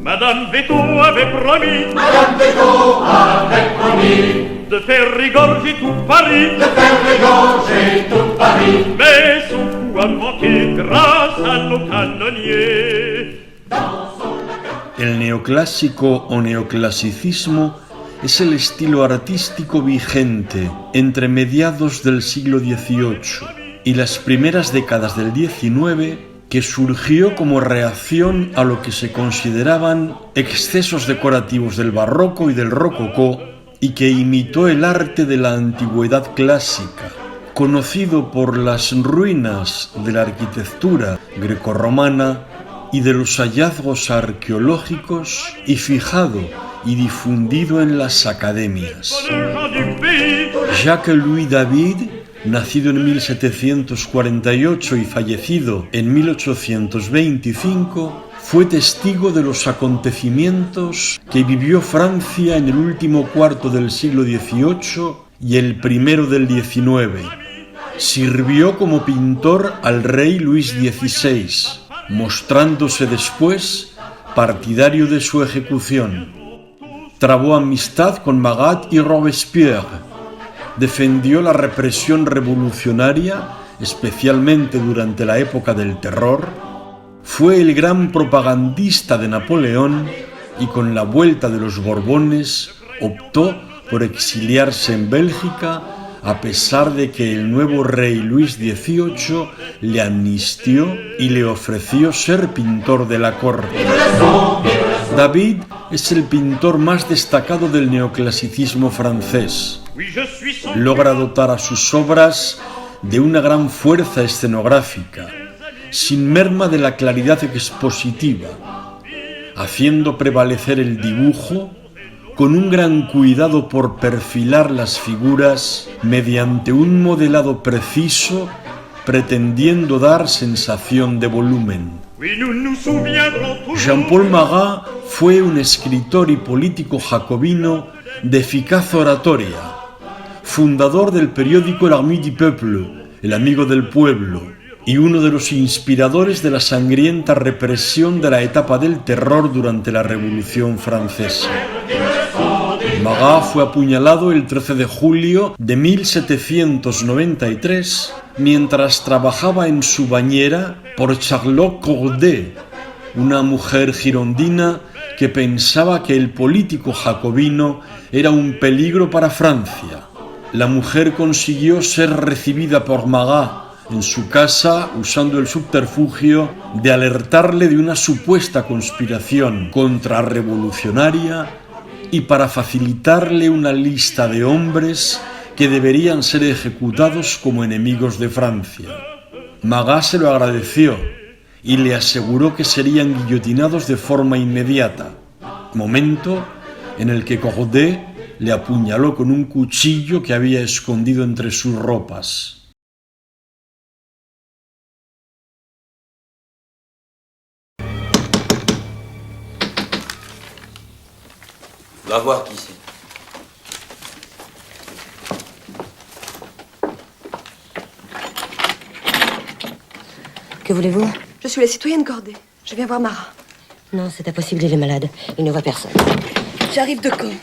Madame Veto avait promis de faire régorger tout Paris, mais son coup a manqué grâce à nos canonniers. El neoclásico o neoclasicismo es el estilo artístico vigente entre mediados del siglo XVIII y las primeras décadas del XIX, que surgió como reacción a lo que se consideraban excesos decorativos del barroco y del rococó, y que imitó el arte de la antigüedad clásica, conocido por las ruinas de la arquitectura grecorromana y de los hallazgos arqueológicos, y fijado y difundido en las academias. Jacques-Louis David, nacido en 1748 y fallecido en 1825, fue testigo de los acontecimientos que vivió Francia en el último cuarto del siglo XVIII y el primero del XIX. Sirvió como pintor al rey Luis XVI, mostrándose después partidario de su ejecución. Trabó amistad con Marat y Robespierre. Defendió la represión revolucionaria, especialmente durante la época del terror. Fue el gran propagandista de Napoleón y con la vuelta de los Borbones optó por exiliarse en Bélgica, a pesar de que el nuevo rey Luis XVIII le amnistió y le ofreció ser pintor de la corte. David es el pintor más destacado del neoclasicismo francés. Logra dotar a sus obras de una gran fuerza escenográfica, sin merma de la claridad expositiva, haciendo prevalecer el dibujo con un gran cuidado por perfilar las figuras mediante un modelado preciso, pretendiendo dar sensación de volumen. Jean-Paul Marat fue un escritor y político jacobino de eficaz oratoria, fundador del periódico L'Ami du Peuple, el amigo del pueblo, y uno de los inspiradores de la sangrienta represión de la etapa del terror durante la Revolución Francesa. Marat fue apuñalado el 13 de julio de 1793 mientras trabajaba en su bañera por Charlotte Corday, una mujer girondina que pensaba que el político jacobino era un peligro para Francia. La mujer consiguió ser recibida por Marat en su casa usando el subterfugio de alertarle de una supuesta conspiración contrarrevolucionaria y para facilitarle una lista de hombres que deberían ser ejecutados como enemigos de Francia. Marat se lo agradeció y le aseguró que serían guillotinados de forma inmediata, momento en el que Corday le apuñaló con un cuchillo que había escondido entre sus ropas. Va voir qui c'est. Que voulez-vous? Je suis la citoyenne Corday. Je viens voir Marat. Non, c'est impossible, il est malade. Il ne voit personne. J'arrive de Caen.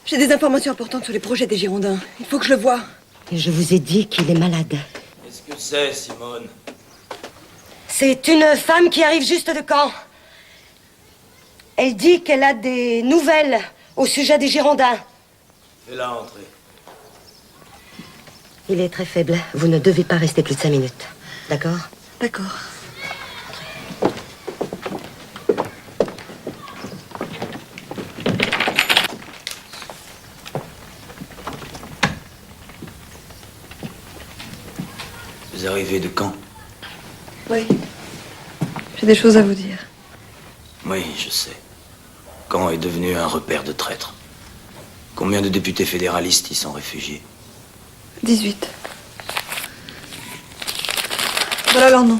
J'ai des informations importantes sur les projets des Girondins. Il faut que je le voie. Et je vous ai dit qu'il est malade. Qu'est-ce que c'est, Simone? C'est une femme qui arrive juste de Caen. Elle dit qu'elle a des nouvelles au sujet des Girondins. Fais-la entrer. Il est très faible. Vous ne devez pas rester plus de 5 minutes. D'accord? D'accord. Vous arrivez de Caen? Oui. J'ai des choses à vous dire. Oui, je sais. Caen est devenu un repère de traîtres. Combien de députés fédéralistes y sont réfugiés? 18. Voilà leur nom.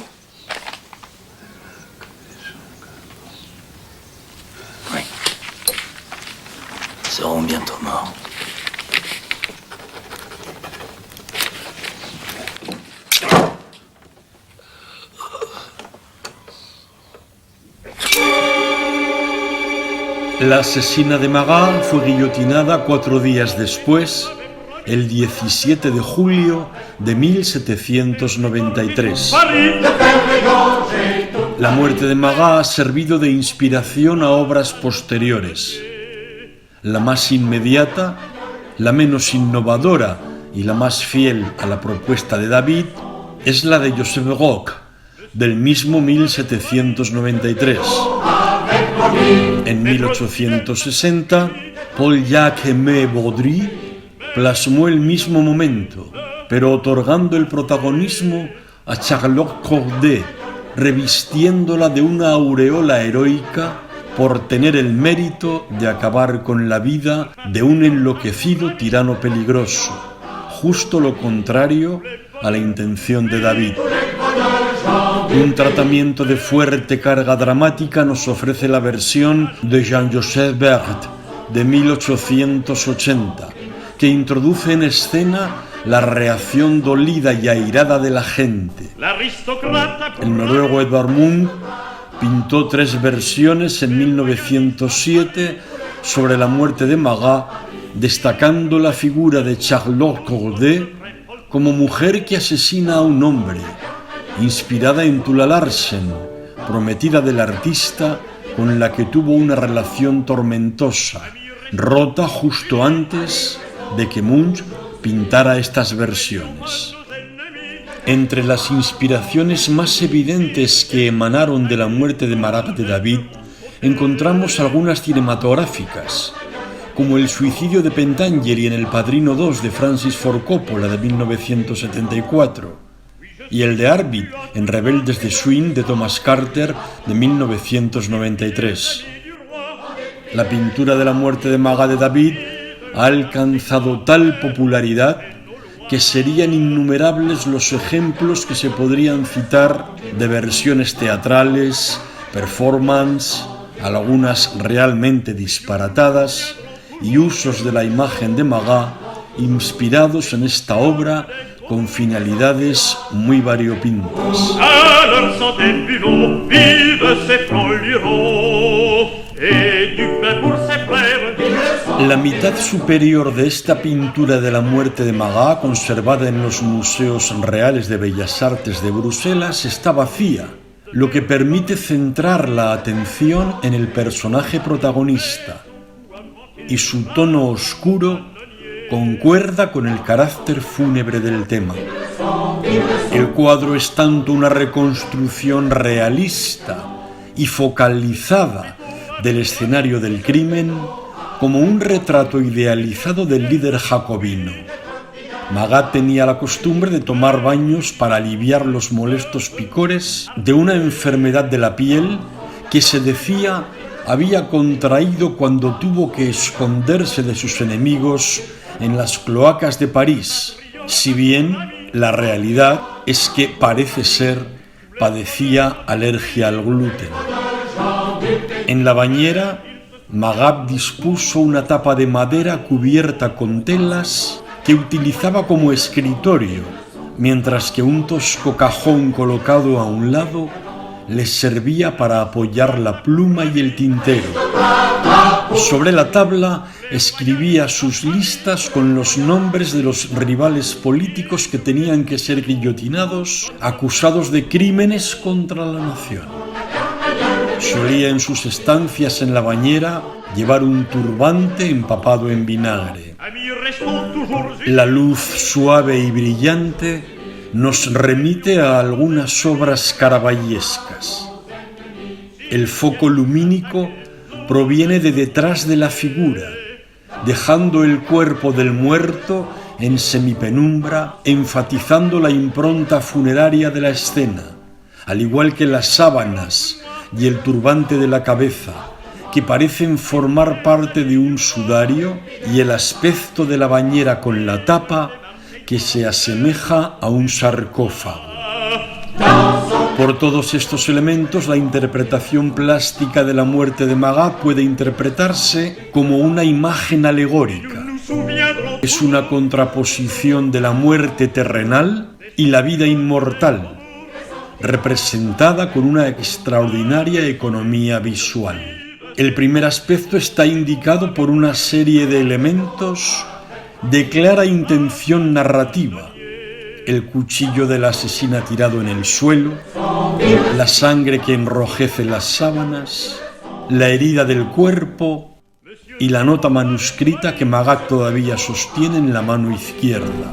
Oui. Ils seront bientôt morts. La asesina de Magat fue guillotinada 4 días después, el 17 de julio de 1793. La muerte de Magat ha servido de inspiración a obras posteriores. La más inmediata, la menos innovadora y la más fiel a la propuesta de David es la de Joseph Roch, del mismo 1793. En 1860, Paul-Jacques Baudry plasmó el mismo momento, pero otorgando el protagonismo a Charlotte Corday, revistiéndola de una aureola heroica por tener el mérito de acabar con la vida de un enloquecido tirano peligroso, justo lo contrario a la intención de David. Un tratamiento de fuerte carga dramática nos ofrece la versión de Jean-Joseph Berthe de 1880, que introduce en escena la reacción dolida y airada de la gente. El noruego Edvard Munch pintó 3 versiones en 1907 sobre la muerte de Magat, destacando la figura de Charlotte Corday como mujer que asesina a un hombre, inspirada en Tula Larsen, prometida del artista con la que tuvo una relación tormentosa, rota justo antes de que Munch pintara estas versiones. Entre las inspiraciones más evidentes que emanaron de la muerte de Marat de David, encontramos algunas cinematográficas, como el suicidio de Pentangeli en El Padrino 2 de Francis Ford Coppola de 1974, y el de Arvid en Rebeldes de Swing de Thomas Carter de 1993. La pintura de la muerte de Magat de David ha alcanzado tal popularidad que serían innumerables los ejemplos que se podrían citar de versiones teatrales, performance, algunas realmente disparatadas, y usos de la imagen de Magat inspirados en esta obra con finalidades muy variopintas. La mitad superior de esta pintura de la muerte de Magat, conservada en los Museos Reales de Bellas Artes de Bruselas, está vacía, lo que permite centrar la atención en el personaje protagonista, y su tono oscuro concuerda con el carácter fúnebre del tema. El cuadro es tanto una reconstrucción realista y focalizada del escenario del crimen como un retrato idealizado del líder jacobino. Magat tenía la costumbre de tomar baños para aliviar los molestos picores de una enfermedad de la piel que se decía había contraído cuando tuvo que esconderse de sus enemigos en las cloacas de París, si bien la realidad es que parece ser padecía alergia al gluten. En la bañera, Magat dispuso una tapa de madera cubierta con telas que utilizaba como escritorio, mientras que un tosco cajón colocado a un lado le servía para apoyar la pluma y el tintero. Sobre la tabla escribía sus listas con los nombres de los rivales políticos que tenían que ser guillotinados, acusados de crímenes contra la nación. Solía en sus estancias en la bañera llevar un turbante empapado en vinagre. La luz suave y brillante nos remite a algunas obras caravallescas. El foco lumínico proviene de detrás de la figura, dejando el cuerpo del muerto en semipenumbra, enfatizando la impronta funeraria de la escena, al igual que las sábanas y el turbante de la cabeza, que parecen formar parte de un sudario, y el aspecto de la bañera con la tapa, que se asemeja a un sarcófago. Por todos estos elementos, la interpretación plástica de la muerte de Magat puede interpretarse como una imagen alegórica. Es una contraposición de la muerte terrenal y la vida inmortal, representada con una extraordinaria economía visual. El primer aspecto está indicado por una serie de elementos de clara intención narrativa: el cuchillo de la asesina tirado en el suelo, la sangre que enrojece las sábanas, la herida del cuerpo y la nota manuscrita que Magat todavía sostiene en la mano izquierda.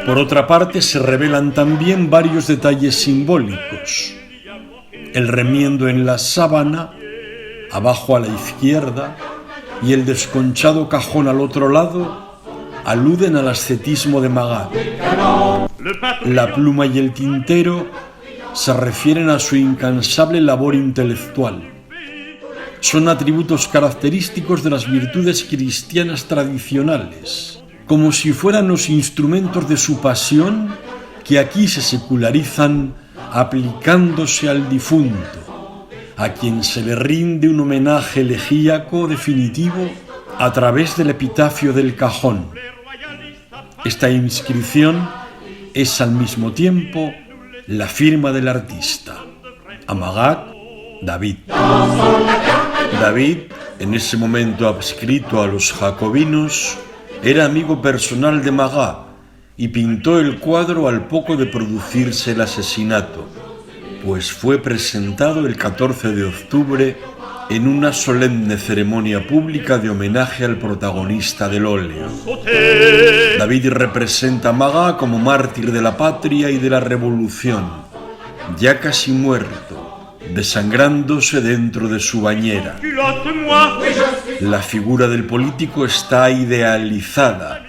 Por otra parte, se revelan también varios detalles simbólicos. El remiendo en la sábana, abajo a la izquierda, y el desconchado cajón al otro lado aluden al ascetismo de Magat. La pluma y el tintero se refieren a su incansable labor intelectual. Son atributos característicos de las virtudes cristianas tradicionales, como si fueran los instrumentos de su pasión que aquí se secularizan aplicándose al difunto, a quien se le rinde un homenaje elegíaco definitivo a través del epitafio del cajón. Esta inscripción es al mismo tiempo la firma del artista. A Magat, David. David, en ese momento adscrito a los jacobinos, era amigo personal de Magat y pintó el cuadro al poco de producirse el asesinato, pues fue presentado el 14 de octubre en una solemne ceremonia pública de homenaje al protagonista del óleo. David representa a Magat como mártir de la patria y de la revolución, ya casi muerto, desangrándose dentro de su bañera. La figura del político está idealizada,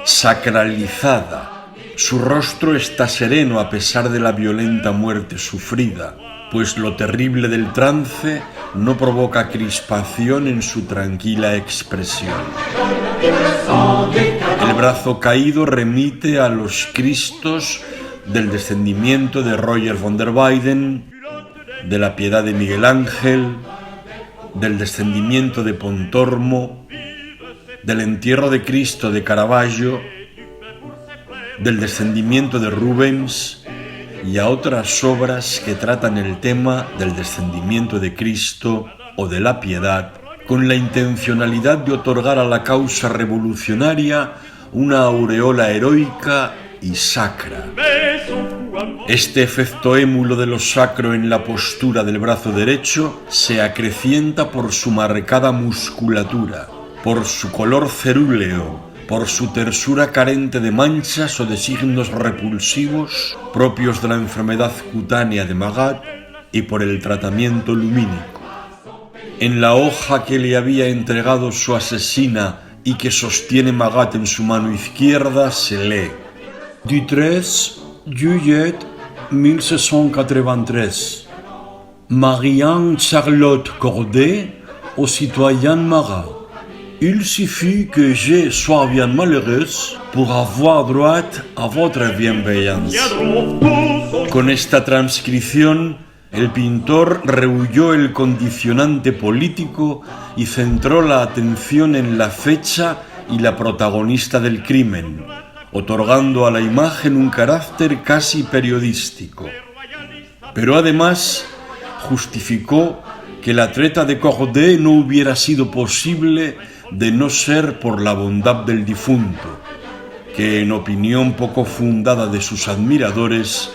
sacralizada. Su rostro está sereno a pesar de la violenta muerte sufrida, pues lo terrible del trance no provoca crispación en su tranquila expresión. El brazo caído remite a los Cristos del descendimiento de Roger von der Weyden, de la Piedad de Miguel Ángel, del descendimiento de Pontormo, del entierro de Cristo de Caravaggio, del descendimiento de Rubens y a otras obras que tratan el tema del descendimiento de Cristo o de la piedad, con la intencionalidad de otorgar a la causa revolucionaria una aureola heroica y sacra. Este efecto émulo de lo sacro en la postura del brazo derecho se acrecienta por su marcada musculatura, por su color cerúleo, por su tersura carente de manchas o de signos repulsivos propios de la enfermedad cutánea de Magat y por el tratamiento lumínico. En la hoja que le había entregado su asesina y que sostiene Magat en su mano izquierda se lee: Du 3 juillet 1683, Marianne Charlotte Corday au citoyen Magat. Il suffit que je sois bien malheureuse pour avoir droit à votre bienveillance. Con esta transcripción, el pintor rehuyó el condicionante político y centró la atención en la fecha y la protagonista del crimen, otorgando a la imagen un carácter casi periodístico. Pero además justificó que la treta de Corday no hubiera sido posible de no ser por la bondad del difunto, que en opinión poco fundada de sus admiradores,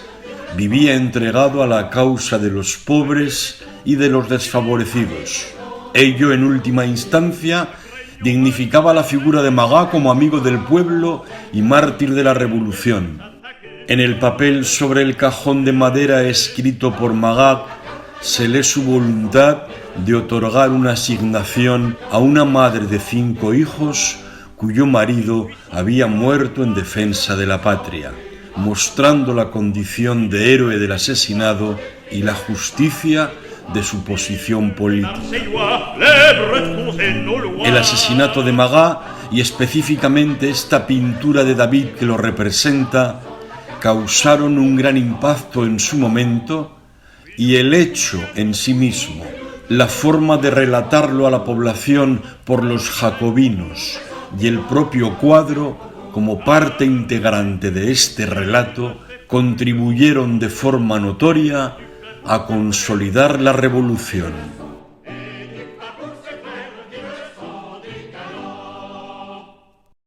vivía entregado a la causa de los pobres y de los desfavorecidos. Ello, en última instancia, dignificaba la figura de Magat como amigo del pueblo y mártir de la revolución. En el papel sobre el cajón de madera escrito por Magat se lee su voluntad de otorgar una asignación a una madre de 5 hijos cuyo marido había muerto en defensa de la patria, mostrando la condición de héroe del asesinado y la justicia de su posición política. El asesinato de Magat, y específicamente esta pintura de David que lo representa, causaron un gran impacto en su momento, y el hecho en sí mismo, la forma de relatarlo a la población por los jacobinos y el propio cuadro como parte integrante de este relato contribuyeron de forma notoria a consolidar la revolución.